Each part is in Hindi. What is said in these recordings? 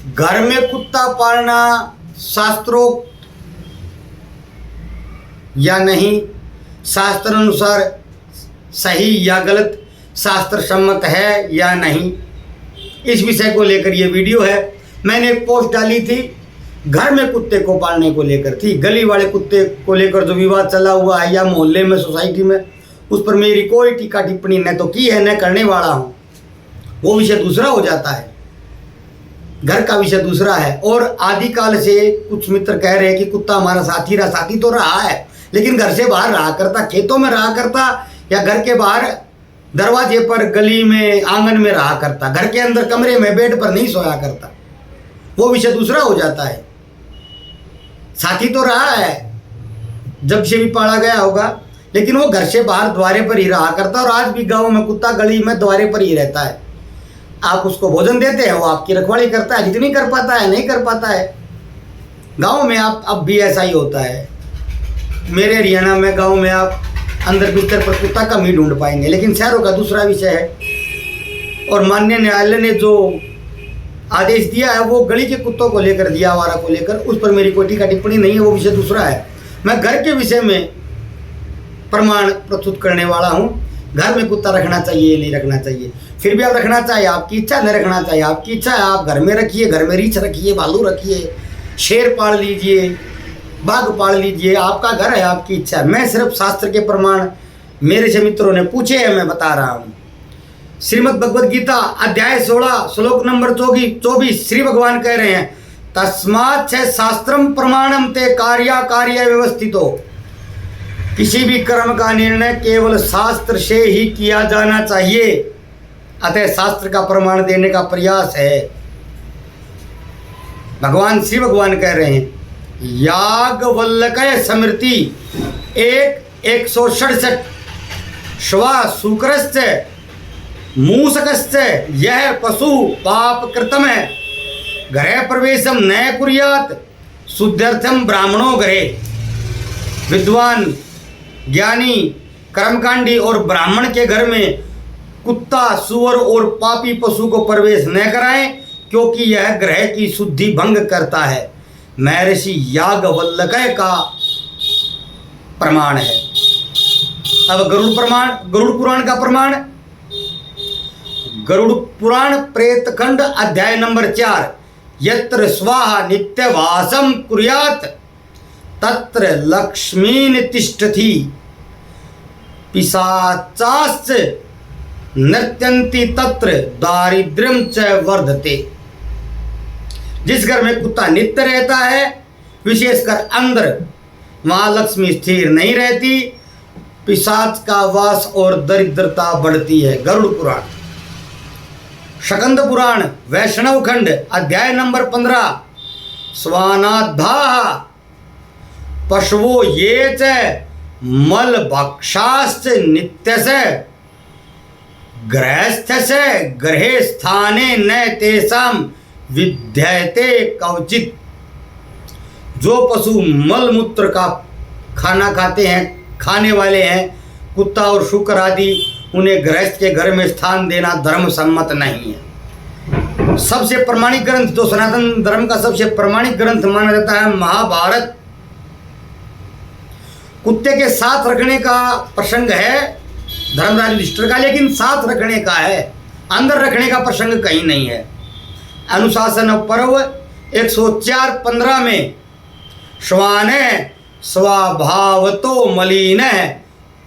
घर में कुत्ता पालना शास्त्रोक्त या नहीं, शास्त्र अनुसार सही या गलत, शास्त्र सम्मत है या नहीं, इस विषय को लेकर ये वीडियो है। मैंने एक पोस्ट डाली थी घर में कुत्ते को पालने को लेकर थी। गली वाले कुत्ते को लेकर जो विवाद चला हुआ है या मोहल्ले में, सोसाइटी में, उस पर मेरी कोई टीका टिप्पणी न तो की है न करने वाला हूँ। वो विषय दूसरा हो जाता है, घर का विषय दूसरा है। और आदिकाल से कुछ मित्र कह रहे हैं कि कुत्ता हमारा साथी रहा, साथी तो रहा है, लेकिन घर से बाहर रहा करता, खेतों में रहा करता या घर के बाहर दरवाजे पर, गली में, आंगन में रहा करता, घर के अंदर कमरे में बेड पर नहीं सोया करता। वो विषय दूसरा हो जाता है। साथी तो रहा है, जब से भी पाला गया होगा, लेकिन वो घर से बाहर द्वारे पर ही रहा करता। और आज भी गांव में कुत्ता गली में द्वारे पर ही रहता है। आप उसको भोजन देते हैं, वो आपकी रखवाली करता है, जितनी कर पाता है, नहीं कर पाता है। गांव में आप अब भी ऐसा ही होता है। मेरे हरियाणा में गांव में आप अंदर बिस्तर पर कुत्ता कम ही ढूंढ पाएंगे, लेकिन शहरों का दूसरा विषय है। और माननीय न्यायालय ने जो आदेश दिया है वो गली के कुत्तों को लेकर दिया, आवारा को लेकर, उस पर मेरी कोई टीका टिप्पणी नहीं है, वो विषय दूसरा है। मैं घर के विषय में प्रमाण प्रस्तुत करने वाला हूँ। घर में कुत्ता रखना चाहिए, नहीं रखना चाहिए, फिर भी आप रखना चाहिए, आपकी इच्छा, नहीं रखना चाहिए, आपकी इच्छा है। आप घर में रखिए, घर में रीछ रखिए, भालू रखिए, शेर पाल लीजिए, बाघ पाल लीजिए, आपका घर है, आपकी इच्छा है। मैं सिर्फ शास्त्र के प्रमाण मेरे से मित्रों ने पूछे हैं, मैं बता रहा हूँ। श्रीमद् भगवद गीता अध्याय 16 श्लोक नंबर 24 श्री भगवान कह रहे हैं, तस्मात् च शास्त्रम प्रमाणम ते कार्या कार्य व्यवस्थितो। किसी भी कर्म का निर्णय केवल शास्त्र से ही किया जाना चाहिए, अतः शास्त्र का प्रमाण देने का प्रयास है। भगवान श्री भगवान कह रहे हैं, याज्ञवल्क्य स्मृति 1:167 श्वा शुक्रश्च मूषकश्च यह पशु पाप कृतम है गृह प्रवेशम न कुर्यात् शुद्ध्यर्थम ब्राह्मणों गृहे। विद्वान, ज्ञानी, कर्मकांडी और ब्राह्मण के घर में कुत्ता, सुअर और पापी पशु को प्रवेश न कराएं, क्योंकि यह ग्रह की शुद्धि भंग करता है। महर्षि याज्ञवल्क्य का प्रमाण है। अब गरुड़ पुराण का प्रमाण, गरुड़ पुराण प्रेतखंड अध्याय नंबर 4, यत्र स्वाहा नित्यवासम कुर्यात् तत्र लक्ष्मीन तिष्ठति पिशाचाश्च नृत्यन्ति तत्र दारिद्र्यम च वर्धते। जिस घर में कुत्ता नित्य रहता है, विशेषकर अंदर, वहाँ लक्ष्मी स्थिर नहीं रहती, पिशाच का वास और दरिद्रता बढ़ती है। गरुड़ पुराण। शकंद पुराण वैष्णव खंड अध्याय नंबर 15 स्वानाद्धा पशवो ये च मल भक्षाश्च नित्यस्य गृहस्थस्य गृहे स्थाने न तेषाम विद्यते कवचित। जो पशु मल मूत्र का खाना खाते हैं, खाने वाले हैं, कुत्ता और शुकर आदि, उन्हें गृहस्थ के घर में स्थान देना धर्म सम्मत नहीं है। सबसे प्रमाणिक ग्रंथ, जो सनातन धर्म का सबसे प्रमाणिक ग्रंथ माना जाता है, महाभारत, कुत्ते के साथ रखने का प्रसंग है धर्मराज युधिष्ठिर का, लेकिन साथ रखने का है, अंदर रखने का प्रसंग कहीं नहीं है। अनुशासन पर्व 104:15 में श्वान स्वभावतो मलिन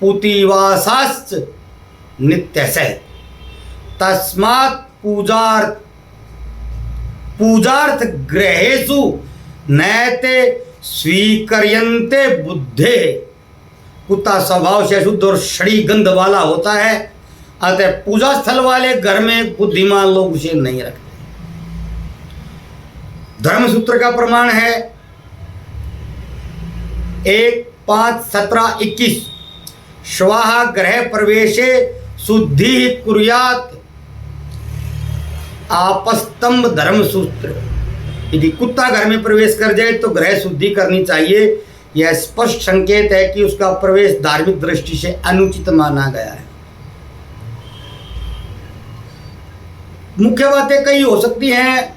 पुतिवासाश्च नित्यस्य तस्मात् पूजार्थ गृहेषु नैते स्वीकर्यन्ते बुद्धे। कुत्ता स्वभाव से शुद्ध और शड़ी गंध वाला होता है, अतः पूजा स्थल वाले घर में बुद्धिमान लोग उसे नहीं रखते। धर्मसूत्र का प्रमाण है 1:5-17-21 श्वाहा गृह प्रवेशे शुद्धि कुर्यात् आपस्तंभ धर्मसूत्र। यदि कुत्ता घर में प्रवेश कर जाए तो गृह शुद्धि करनी चाहिए। यह स्पष्ट संकेत है कि उसका प्रवेश धार्मिक दृष्टि से अनुचित माना गया है। मुख्य बातें कई हो सकती हैं,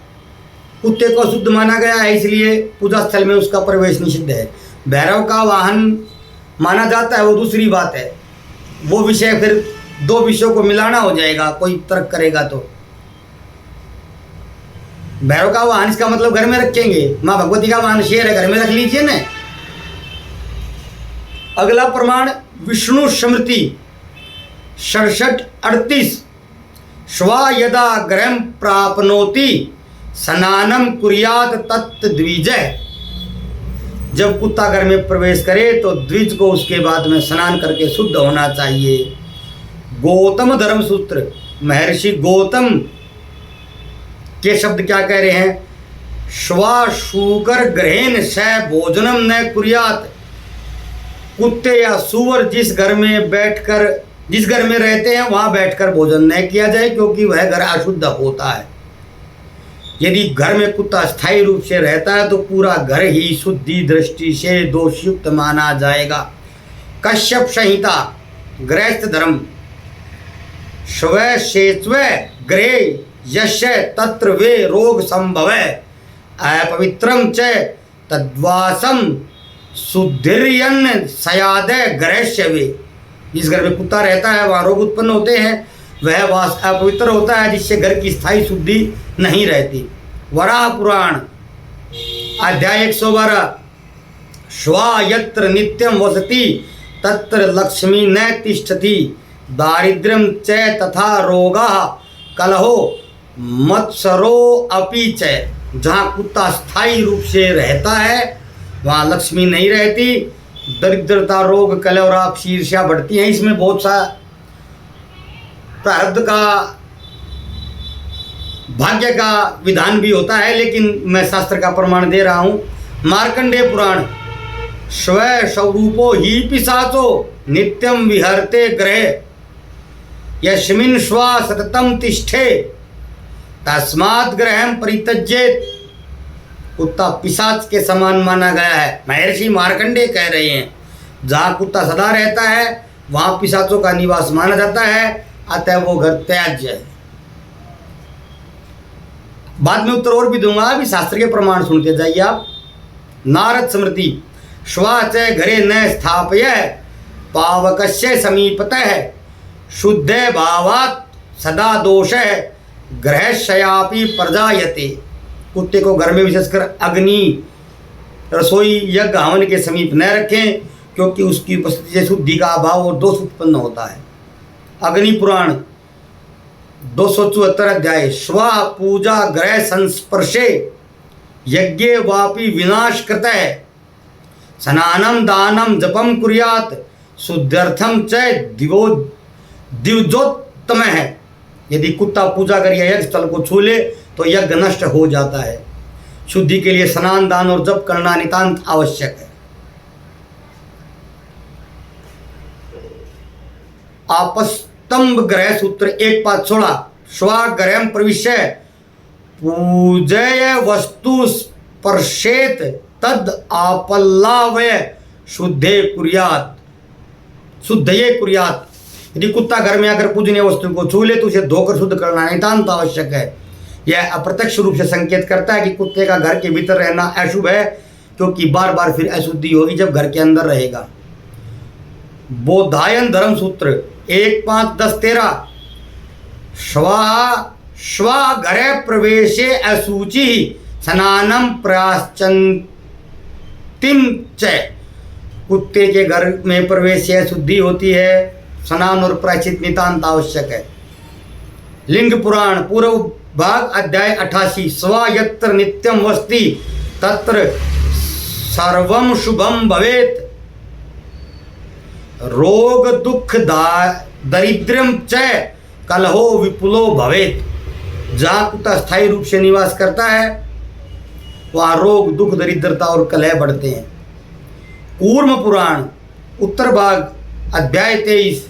कुत्ते को शुद्ध माना गया है, इसलिए पूजा स्थल में उसका प्रवेश निषिद्ध है। भैरव का वाहन माना जाता है वो दूसरी बात है, वो विषय फिर दो विषयों को मिलाना हो जाएगा, कोई तर्क करेगा तो। भैरव का वाहन इसका मतलब घर में रखेंगे, माँ भगवती का वाहन शेर है, घर में रख लीजिए ना। अगला प्रमाण विष्णु स्मृति 67:38 श्वा यदा गृहं प्राप्नोति स्नानं कुर्यात् तत्द्विजः। जब कुत्ता घर में प्रवेश करे तो द्विज को उसके बाद में स्नान करके शुद्ध होना चाहिए। गौतम धर्म सूत्र महर्षि गौतम के शब्द क्या कह रहे हैं? श्वा शूकर ग्रहेन स भोजनम न कुर्यात्। कुत्ते या सूअर जिस घर में रहते हैं वहां बैठकर भोजन न किया जाए, क्योंकि वह घर अशुद्ध होता है। यदि घर में कुत्ता स्थायी रूप से रहता है तो पूरा घर ही शुद्धि दृष्टि से दोषयुक्त माना जाएगा। कश्यप संहिता गृहस्थ धर्म स्व शेत्व गृहे यस्य तत्र वे रोग संभव अपवित्रम च तद्वासम सुधिर्यन सयाद गृहस्य वे। जिस घर में कुत्ता रहता है वहाँ रोग उत्पन्न होते हैं, वह वास अपवित्र होता है, जिससे घर की स्थायी शुद्धि नहीं रहती। वराह पुराण अध्याय 112 श्वा यत्र नित्यम वसति तत्र लक्ष्मी न तिष्ठति दारिद्र्यम च तथा रोगाः कलहो मत्सरो अपि च। जहाँ कुत्ता स्थायी रूप से रहता है वहाँ लक्ष्मी नहीं रहती, दरिद्रता रोग कलह और आपसी ईर्ष्या बढ़ती हैं। इसमें बहुत सा प्रारब्ध का भाग्य का विधान भी होता है, लेकिन मैं शास्त्र का प्रमाण दे रहा हूँ। मार्कंडेय पुराण स्व स्वरूपो ही पिशाचो नित्यम विहरते ग्रहे यस्मिन् श्वा सततम तिष्ठे तस्मात् ग्रहं परित्यजेत। कुत्ता पिशाच के समान माना गया है, महर्षि मार्कंडेय कह रहे हैं। जहाँ कुत्ता सदा रहता है वहाँ पिशाचों का निवास माना जाता है, अतः वो घर त्याज्य है। बाद में उत्तर और भी दूंगा, अभी शास्त्र के प्रमाण सुनते जाइए आप। नारद स्मृति श्वा च घरे न स्थापय पावकस्य समीपतः शुद्ध भावात् सदा दोष ग्रहशयापि प्रजायते। कुत्ते को घर में विशेषकर अग्नि रसोई यज्ञ हवन के समीप न रखें, क्योंकि उसकी उपस्थिति से शुद्धि का अभाव और दोष उत्पन्न होता है। अग्नि पुराण 274 अध्याय श्वा पूजा ग्रह संस्पर्शे यज्ञे वापि विनाश कृतः स्नानं दानं जपम कुर्यात् शुद्ध्यर्थम च द्विजोत्तम है। यदि कुत्ता पूजा कर या यज्ञ स्थल को छू ले तो यज्ञ नष्ट हो जाता है। शुद्धि के लिए स्नान दान और जप करना नितांत आवश्यक है। आपस्तंभ ग्रह सूत्र 1:16 श्वा गृहं प्रविश्य पूजय वस्तु स्पर्शेत तद आपल्लावय शुद्धे कुर्यात् शुद्धये कुर्यात्। यदि कुत्ता घर में आकर पूजनीय वस्तु को छू ले तो उसे धोकर शुद्ध करना नितांत आवश्यक है। यह अप्रत्यक्ष रूप से संकेत करता है कि कुत्ते का घर के भीतर रहना अशुभ है, क्योंकि बार बार फिर अशुद्धि होगी जब घर के अंदर रहेगा। बोधायन धर्म सूत्र 1:5-10-13 श्वा घरे प्रवेशे अशुचि स्नानं प्राश्चन्तिम च। कुत्ते के घर में प्रवेश से शुद्धि होती है, स्नान और प्रायश्चित नितांत आवश्यक है। लिंग पुराण पूर्व भाग अध्याय 88 स्वा यत्र नित्यम वस्ति तत्र सर्वं शुभम भवेत् रोग दुख दरिद्रम च कलहो विपुलो भवेत्। जहाँ कुत्ता स्थायी रूप से निवास करता है वहाँ रोग दुख दरिद्रता और कलह बढ़ते हैं। कूर्म पुराण उत्तर भाग अध्याय 23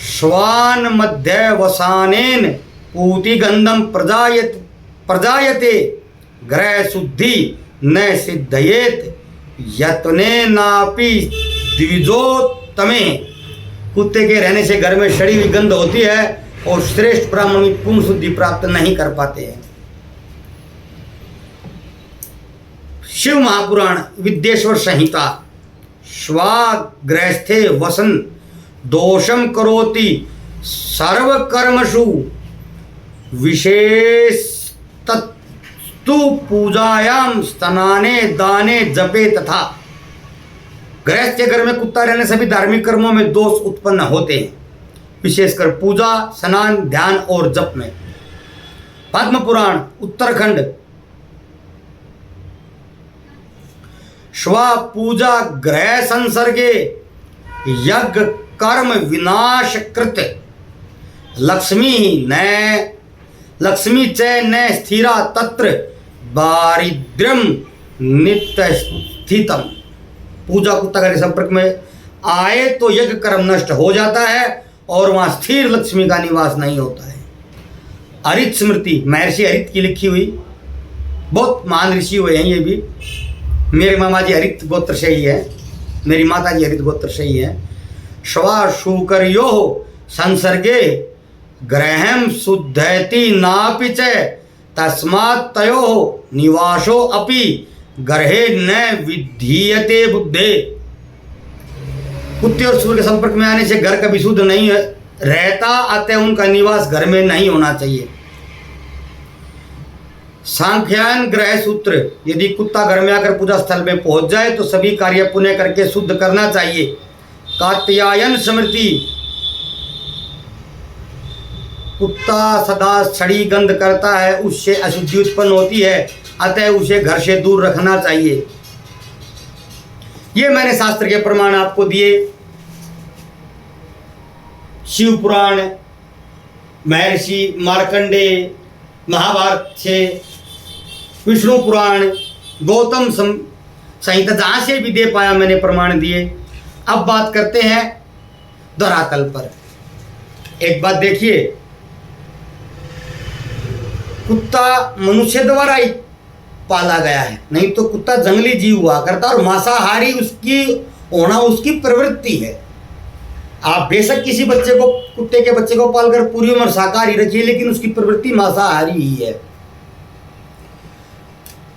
श्वान मध्य वसानेन पूतिगंधम प्रजायते ग्रह शुद्धि न सिद्धयेत यत्नेनापि द्विजोत्तमे। कुत्ते के रहने से घर में सड़ी हुई गंध होती है और श्रेष्ठ ब्राह्मण पूर्ण शुद्धि प्राप्त नहीं कर पाते हैं। शिव महापुराण विद्येश्वर संहिता स्वाग्रहस्थे वसन दोषम करोति सर्वकर्मसु विशेषतस्तु पूजायाम स्नाने दाने जपे तथा। गृहस्थ के घर में कुत्ता रहने सभी धार्मिक कर्मों में दोष उत्पन्न होते हैं, विशेषकर पूजा, स्नान, ध्यान और जप में। पद्म पुराण उत्तराखंड स्व पूजा ग्रह संसर्गे यज्ञ कर्म विनाश कृत लक्ष्मी च न स्थिरा तत्र दारिद्र्यम नित्य स्थितम। पूजा कुत्ता के संपर्क में आए तो यज्ञ कर्म नष्ट हो जाता है और वहां स्थिर लक्ष्मी का निवास नहीं होता है। हरित स्मृति महर्षि हरित की लिखी हुई, बहुत महान ऋषि हुए हैं ये भी। मेरे मामा जी हरित गोत्र से ही है, मेरी माता जी हरित गोत्र से ही है। श्वा शुकर्यो संसर्गे ग्रहम शुद्धति नापि च तस्मात् तयो निवासो अपि ग्रहे न विधीयते बुद्धे। कुत्ते और सूर्य के संपर्क में आने से घर कभी शुद्ध नहीं रहता, अतः उनका निवास घर में नहीं होना चाहिए। सांख्यायन ग्रह सूत्र, यदि कुत्ता घर में आकर पूजा स्थल में पहुंच जाए तो सभी कार्य पुण्य करके शुद्ध करना चाहिए। कात्यायन स्मृति, कुत्ता सदा छड़ी गंध करता है, उससे अशुद्धि उत्पन्न होती है, अतः उसे घर से दूर रखना चाहिए। ये मैंने शास्त्र के प्रमाण आपको दिए। शिव पुराण, महर्षि मार्कंडेय, महाभारत से, विष्णु पुराण, गौतम संहिता, जहाँ से भी दे पाया मैंने प्रमाण दिए। अब बात करते हैं धरातल पर। एक बात देखिए, कुत्ता मनुष्य द्वारा ही पाला गया है, नहीं तो कुत्ता जंगली जीव हुआ करता और मांसाहारी उसकी होना उसकी प्रवृत्ति है। आप बेशक किसी बच्चे को, कुत्ते के बच्चे को पालकर पूरी उम्र शाकाहारी रखिए, लेकिन उसकी प्रवृत्ति मांसाहारी ही है।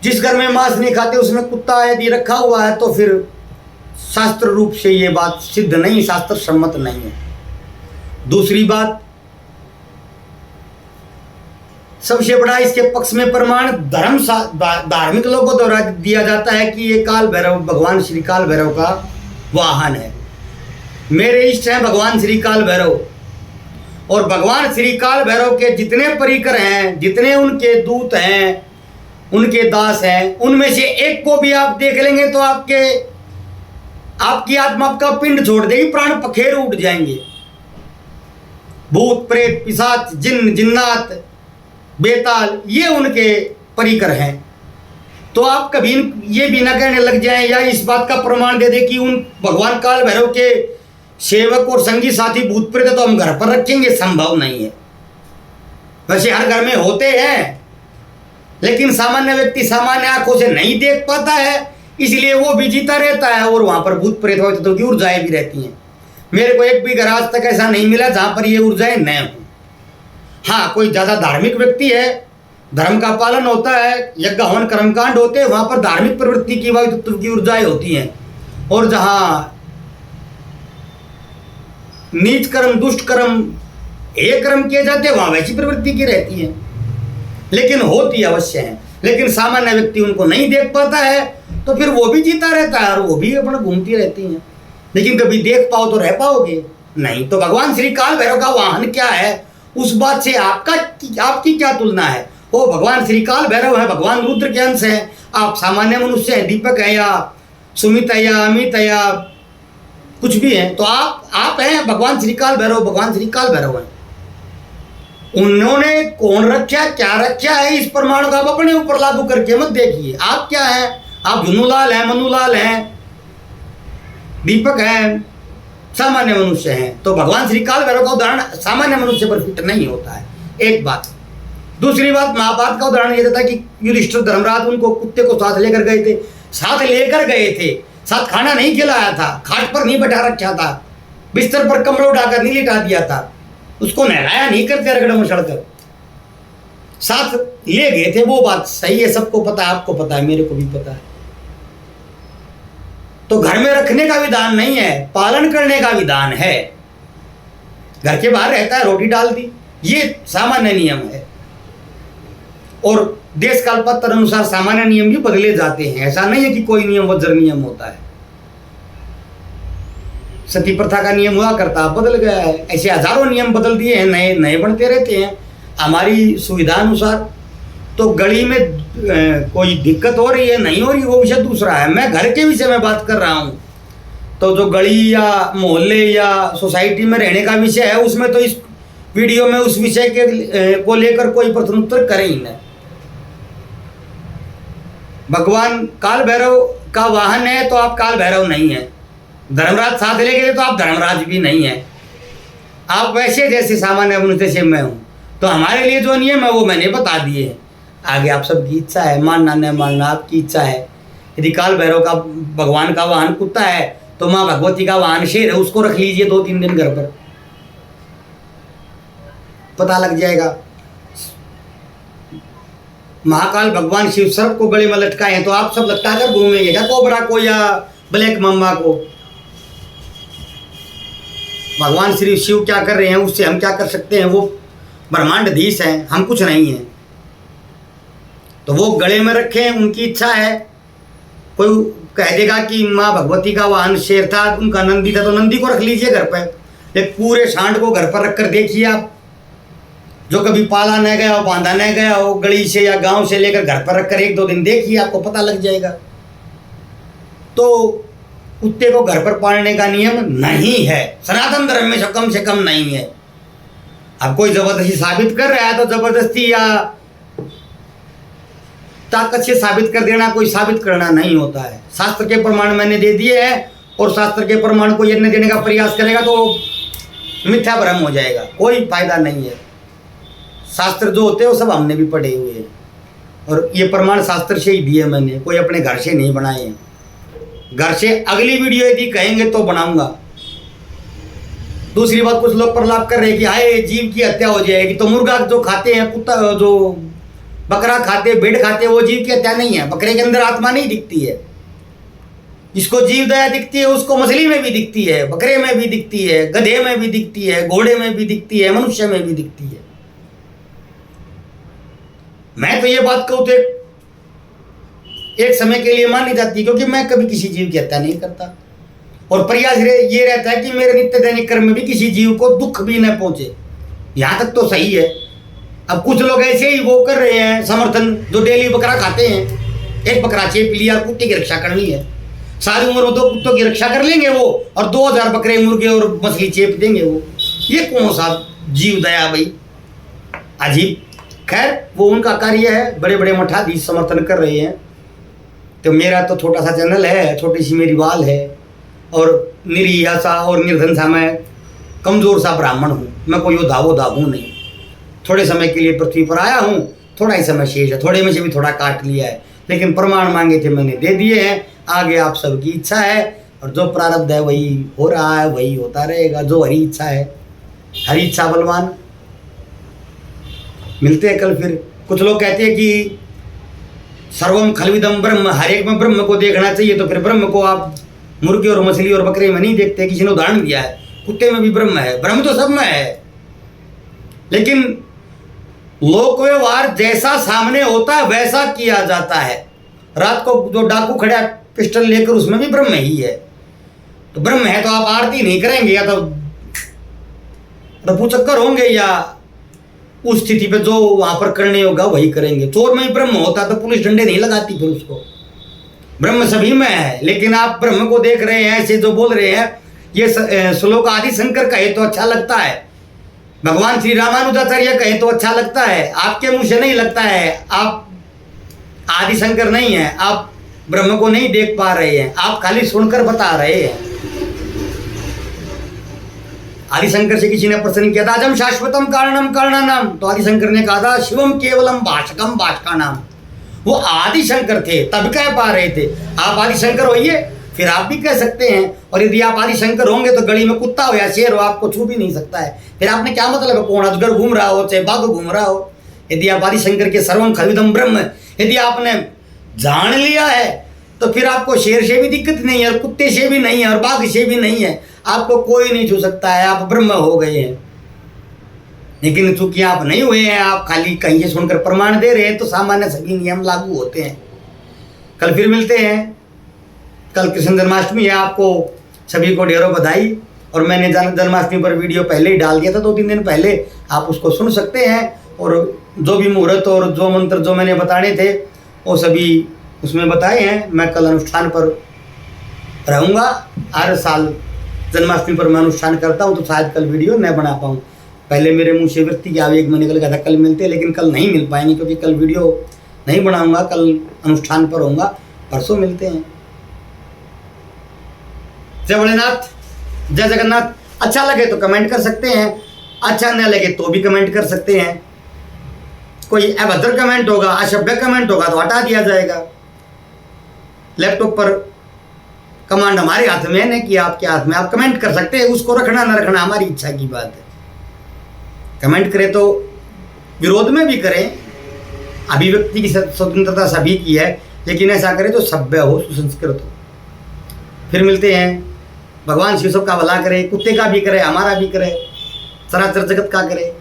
जिस घर में मांस नहीं खाते उसमें कुत्ता यदि रखा हुआ है तो फिर शास्त्र रूप से ये बात सिद्ध नहीं, शास्त्र सम्मत नहीं है। दूसरी बात, सबसे बड़ा इसके पक्ष में प्रमाण धार्मिक लोगों द्वारा दिया जाता है कि ये काल भैरव भगवान श्री काल भैरव का वाहन है। मेरे इष्ट हैं भगवान श्री काल भैरव, और भगवान श्री काल भैरव के जितने परिकर हैं, जितने उनके दूत हैं, उनके दास हैं, उनमें से एक को भी आप देख लेंगे तो आपकी आत्मा आपका पिंड छोड़ देगी, प्राण पखेरु उठ जाएंगे। भूत प्रेत पिशाच जिन्न जिन्नात बेताल, ये उनके परिकर हैं। तो आप कभी ये भी ना कहने लग जाएं या इस बात का प्रमाण दे दे कि उन भगवान काल भैरव के सेवक और संगी साथी भूत प्रेत तो हम घर पर रखेंगे, संभव नहीं है। वैसे हर घर में होते हैं, लेकिन सामान्य व्यक्ति सामान्य आंखों से नहीं देख पाता है, इसलिए वो भी जीता रहता है और वहां पर भूत प्रेत तो की ऊर्जाएं भी रहती हैं। मेरे को एक भी घर आज तक ऐसा नहीं मिला जहां पर ये ऊर्जाएं न हो। हाँ, कोई ज़्यादा धार्मिक व्यक्ति है, धर्म का पालन होता है, यज्ञ हवन कर्मकांड होते हैं, वहाँ पर धार्मिक प्रवृत्ति की वायु तत्व की ऊर्जाएं होती हैं। और जहाँ नीच कर्म, दुष्ट कर्म, एक कर्म किए जाते हैं, वहाँ वैसी प्रवृत्ति की रहती है, लेकिन होती अवश्य है। लेकिन सामान्य व्यक्ति उनको नहीं देख पाता है, तो फिर वो भी जीता रहता है और वो भी अपना घूमती रहती हैं। लेकिन कभी देख पाओ तो रह पाओगे नहीं। तो भगवान श्री काल भैरव का वाहन क्या है, उस बात से आपकी क्या तुलना है। वो भगवान श्री काल भैरव है, भगवान रुद्र के अंश है। आप सामान्य मनुष्य हैं, दीपक है या सुमित है या अमित है या कुछ भी हैं, तो आप हैं भगवान श्री काल भैरव। भगवान श्री काल भैरव हैं। उन्होंने कौन रखा, क्या रखा है, इस प्रमाण को आप अपने ऊपर लागू करके मत देखिए। आप क्या हैं, आप झुन्नूलाल हैं, मनुलाल हैं, दीपक हैं, सामान्य मनुष्य हैं। तो भगवान श्री काल भैरव का उदाहरण सामान्य मनुष्य पर फिट नहीं होता है, एक बात। दूसरी बात, महाभारत का उदाहरण ये था कि युधिष्ठिर धर्मराज उनको कुत्ते को साथ लेकर गए थे, साथ खाना नहीं खिलाया था, खाट पर नहीं बैठा रखा था, बिस्तर पर कमरा उठाकर नहीं लिटा दिया था, उसको नहलाया नहीं करते रगड़ मचड़ कर, साथ ले गए थे। वो बात सही है, सबको पता है, आपको पता है, मेरे को भी पता है। तो घर में रखने का विधान नहीं है, पालन करने का विधान है। घर के बाहर रहता है, रोटी डाल दी, ये सामान्य नियम है। और देश काल पत्र अनुसार सामान्य नियम भी बदले जाते हैं, ऐसा नहीं है कि कोई नियम वज्र नियम होता है। सती प्रथा का नियम हुआ करता, बदल गया है। ऐसे हजारों नियम बदल दिए हैं, नए नए बनते रहते हैं हमारी सुविधा अनुसार। तो गली में कोई दिक्कत हो रही है नहीं हो रही, वो विषय दूसरा है। मैं घर के विषय में बात कर रहा हूँ। तो जो गली या मोहल्ले या सोसाइटी में रहने का विषय है, उसमें तो इस वीडियो में उस विषय के को लेकर कोई प्रश्नोत्तर करे ही नहीं। भगवान काल भैरव का वाहन है तो आप काल भैरव नहीं है। धर्मराज साथ ले गए तो आप धर्मराज भी नहीं है। आप वैसे जैसे सामान्य मनुष्य से मैं हूँ। तो हमारे लिए जो नियम है वो मैंने बता दिए हैं। आगे आप सबकी इच्छा है, मानना न मानना आपकी इच्छा है। यदि काल भैरव का भगवान का वाहन कुत्ता है तो माँ भगवती का वाहन शेर है, उसको रख लीजिए 2-3 दिन घर पर, पता लग जाएगा। महाकाल भगवान शिव सर्प को गले में लटकाए हैं तो आप सब लटका कर घूमेंगे क्या कोबरा को या ब्लैक मम्मा को? भगवान श्री शिव क्या कर रहे हैं उससे हम क्या कर सकते हैं? वो ब्रह्मांडधीश हैं, हम कुछ नहीं हैं। तो वो गले में रखें, उनकी इच्छा है। कोई कह देगा कि माँ भगवती का वाहन शेर था, उनका नंदी था, तो नंदी को रख लीजिए घर पर। एक पूरे सांड को घर पर रख कर देखिए आप, जो कभी पाला न गया हो, बांधा न गया हो, गली से या गांव से लेकर घर पर रखकर 1-2 दिन देखिए, आपको पता लग जाएगा। तो कुत्ते को घर पर पालने का नियम नहीं है, सनातन धर्म में कम से कम नहीं है। अब कोई जबरदस्ती साबित कर रहा है तो जबरदस्ती या ताकत से साबित कर देना कोई साबित करना नहीं होता है। शास्त्र के प्रमाण मैंने दे दिए हैं, और शास्त्र के प्रमाण को यदि देने का प्रयास करेगा तो मिथ्या भ्रम हो जाएगा, कोई फायदा नहीं है। शास्त्र जो होते हैं वो सब हमने भी पढ़े हुए हैं, और ये प्रमाण शास्त्र से ही दिए मैंने, कोई अपने घर से नहीं बनाए हैं। घर से अगली वीडियो यदि कहेंगे तो बनाऊंगा। दूसरी बात, कुछ लोग प्रलाप कर रहे हैं कि हाय जीव की हत्या हो जाएगी, तो मुर्गा जो खाते हैं, कुत्ता जो बकरा खाते, भेड़ खाते, वो जीव की हत्या नहीं है। बकरे के अंदर आत्मा नहीं दिखती है। जिसको जीव दया दिखती है उसको मछली में भी दिखती है, बकरे में भी दिखती है, गधे में भी दिखती है, घोड़े में भी दिखती है, मनुष्य में भी दिखती है। मैं तो ये बात कहूँ तो एक समय के लिए मानी जाती, क्योंकि मैं कभी किसी जीव की हत्या नहीं करता, और प्रयास ये रहता है कि मेरे नित्य दैनिक कर्म में भी किसी जीव को दुख भी न पहुंचे। यहाँ तक तो सही है। अब कुछ लोग ऐसे ही वो कर रहे हैं समर्थन, जो डेली बकरा खाते हैं। एक बकरा चेप लिया, कुत्ते की रक्षा करनी है, सारी उम्र में 2 कुत्तों की रक्षा कर लेंगे वो, और 2000 बकरे, मुर्गे और मछली चेप देंगे वो। ये कौन सा जीव दया भाई, अजीब। खैर वो उनका कार्य है, बड़े बड़े मठाधीश समर्थन कर रहे हैं। तो मेरा तो छोटा सा चैनल है, छोटी सी मेरी बाल है, और निरीह सा और निर्धन सा मैं कमज़ोर सा ब्राह्मण हूँ। मैं कोई योद्धा हूँ नहीं। थोड़े समय के लिए पृथ्वी पर आया हूँ, थोड़ा ही समय शेष है, थोड़े में से भी थोड़ा काट लिया है, लेकिन प्रमाण मांगे थे मैंने दे दिए हैं। आगे आप सबकी इच्छा है, और जो प्रारब्ध है वही हो रहा है, वही होता रहेगा। जो हरी इच्छा है, हरी इच्छा बलवान। मिलते हैं कल फिर। कुछ लोग कहते हैं कि सर्वम खलविदम ब्रह्म, हर एक में ब्रह्म को देखना चाहिए, तो फिर ब्रह्म को आप मुर्गे और मछली और बकरे में नहीं देखते। किसी ने उदाहरण दिया है, कुत्ते में भी ब्रह्म है, ब्रह्म तो सब में है, लेकिन लोक व्यवहार जैसा सामने होता है वैसा किया जाता है। रात को जो डाकू खड़ा पिस्टल लेकर, उसमें भी ब्रह्म ही है। तो ब्रह्म है तो आप आरती नहीं करेंगे, या तो रफू चक्कर होंगे, या उस स्थिति पे जो वहां पर करने होगा वही करेंगे। चोर में ही ब्रह्म होता तो पुलिस डंडे नहीं लगाती फिर उसको। ब्रह्म सभी में है, लेकिन आप ब्रह्म को देख रहे हैं ऐसे जो बोल रहे हैं। ये श्लोक आदि शंकर कहे तो अच्छा लगता है, भगवान श्री रामानुजाचार्य कहे तो अच्छा लगता है, आपके मुंह से नहीं लगता है। आप आदि शंकर नहीं है, आप ब्रह्म को नहीं देख पा रहे हैं, आप खाली सुनकर बता रहे हैं। आदिशंकर से किसी ने प्रश्न किया था, अजम शाश्वतम कारणम कारणानाम, तो आदिशंकर ने कहा था शिवम केवलम भाषकम भाषकानाम। वो आदिशंकर थे, तब कह पा रहे थे। आप आदिशंकर होइए, फिर आप भी कह सकते हैं। और यदि आप आदिशंकर होंगे तो गली में कुत्ता हो या शेर हो, आपको छू भी नहीं सकता है। फिर आपने क्या मतलब है, कौन अजगर घूम रहा हो चाहे बाघ घूम रहा हो। यदि आप आदिशंकर के सर्वम खलविदम ब्रह्म, यदि आपने जान लिया है तो फिर आपको शेर से भी दिक्कत नहीं है और कुत्ते से भी नहीं है और बाघ से भी नहीं है, आपको कोई नहीं छू सकता है, आप ब्रह्म हो गए हैं। लेकिन चूंकि आप नहीं हुए हैं, आप खाली कहीं से सुनकर प्रमाण दे रहे हैं, तो सामान्य सभी नियम लागू होते हैं। कल फिर मिलते हैं। कल कृष्ण जन्माष्टमी है, आपको सभी को ढेरों बधाई। और मैंने जन्माष्टमी पर वीडियो पहले ही डाल दिया था, 2-3 दिन पहले, आप उसको सुन सकते हैं। और जो भी मुहूर्त और जो मंत्र जो मैंने बताने थे वो सभी उसमें बताए हैं। मैं कल अनुष्ठान पर रहूँगा। हर साल जन्माष्टमी पर मैं अनुष्ठान करता हूँ, तो शायद कल वीडियो न बना पाऊँ। पहले मेरे मुँह से व्यक्ति की आवेग में निकल गया था कल मिलते, लेकिन कल नहीं मिल पाएंगे क्योंकि कल वीडियो नहीं बनाऊँगा, कल अनुष्ठान पर होऊंगा। परसों मिलते हैं। जय भोलेनाथ, जय जगन्नाथ। अच्छा लगे तो कमेंट कर सकते हैं, अच्छा न लगे तो भी कमेंट कर सकते हैं। कोई अभद्र कमेंट होगा, असभ्य कमेंट होगा तो हटा दिया जाएगा। लैपटॉप पर कमांड हमारे हाथ में है, नहीं कि आपके हाथ में। आप कमेंट कर सकते हैं, उसको रखना ना रखना हमारी इच्छा की बात है। कमेंट करें तो विरोध में भी करें, अभिव्यक्ति की स्वतंत्रता सभी की है, लेकिन ऐसा करें तो सभ्य हो, सुसंस्कृत हो। फिर मिलते हैं। भगवान शिव सबका भला करे, कुत्ते का भी करे, हमारा भी करे, चराचर जगत का करे।